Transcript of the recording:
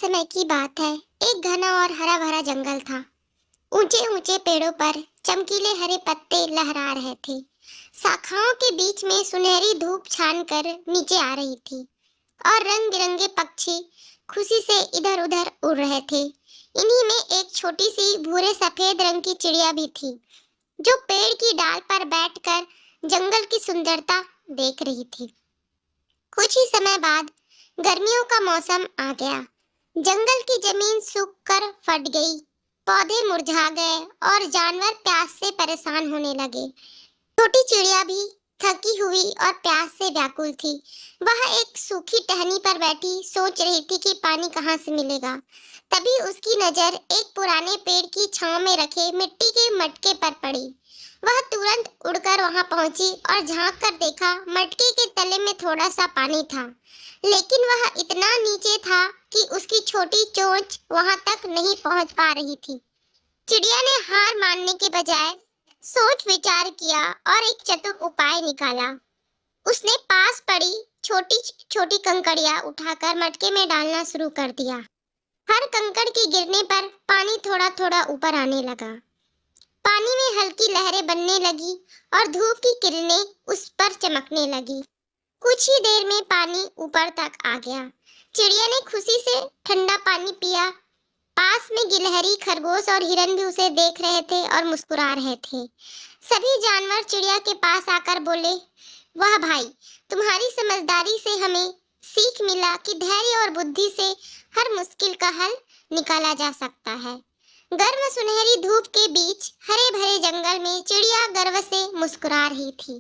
समय की बात है। एक घना और हरा भरा जंगल था। ऊंचे ऊंचे पेड़ों पर चमकीले हरे पत्ते लहरा रहे थे। शाखाओं के बीच में सुनहरी धूप छान कर नीचे आ रही थी और रंग बिरंगे पक्षी खुशी से इधर उधर उड़ रहे थे। इन्हीं में एक छोटी सी भूरे सफेद रंग की चिड़िया भी थी, जो पेड़ की डाल पर बैठकर जंगल की सुंदरता देख रही थी। कुछ ही समय बाद गर्मियों का मौसम आ गया। जंगल की जमीन सूख कर फट गई, पौधे मुरझा गए और जानवर प्यास से परेशान होने लगे। छोटी चिड़िया भी थकी हुई और प्यास से व्याकुल थी। वह एक सूखी टहनी पर बैठी सोच रही थी कि पानी कहाँ से मिलेगा। तभी उसकी नजर एक पुराने पेड़ की छांव में रखे मिट्टी के मटके पर पड़ी। वह तुरंत उड़कर वहां पहुंची और झांक कर देखा, मटके के तले में थोड़ा सा पानी था, लेकिन वह इतना नीचे था कि उसकी छोटी चोंच वहां तक नहीं पहुंच पा रही थी। चिड़िया ने हार मानने के बजाय सोच विचार किया और एक चतुर उपाय निकाला। उसने पास पड़ी छोटी छोटी कंकड़ियां उठाकर मटके में डालना शुरू कर दिया। हर कंकड़ के गिरने पर पानी थोड़ा थोड़ा ऊपर आने लगा। पानी में हल्की लहरें बनने लगी और धूप की किरणें उस पर चमकने लगी। कुछ ही देर में पानी ऊपर तक आ गया। चिड़िया ने खुशी से ठंडा पानी पिया। पास में गिलहरी, खरगोश और हिरन भी उसे देख रहे थे और मुस्कुरा रहे थे। सभी जानवर चिड़िया के पास आकर बोले, वाह भाई, तुम्हारी समझदारी से हमें सीख मिला कि धैर्य और बुद्धि से हर मुश्किल का हल निकाला जा सकता है। गर्म सुनहरी धूप के बीच हरे भरे जंगल में चिड़िया गर्व से मुस्कुरा रही थी।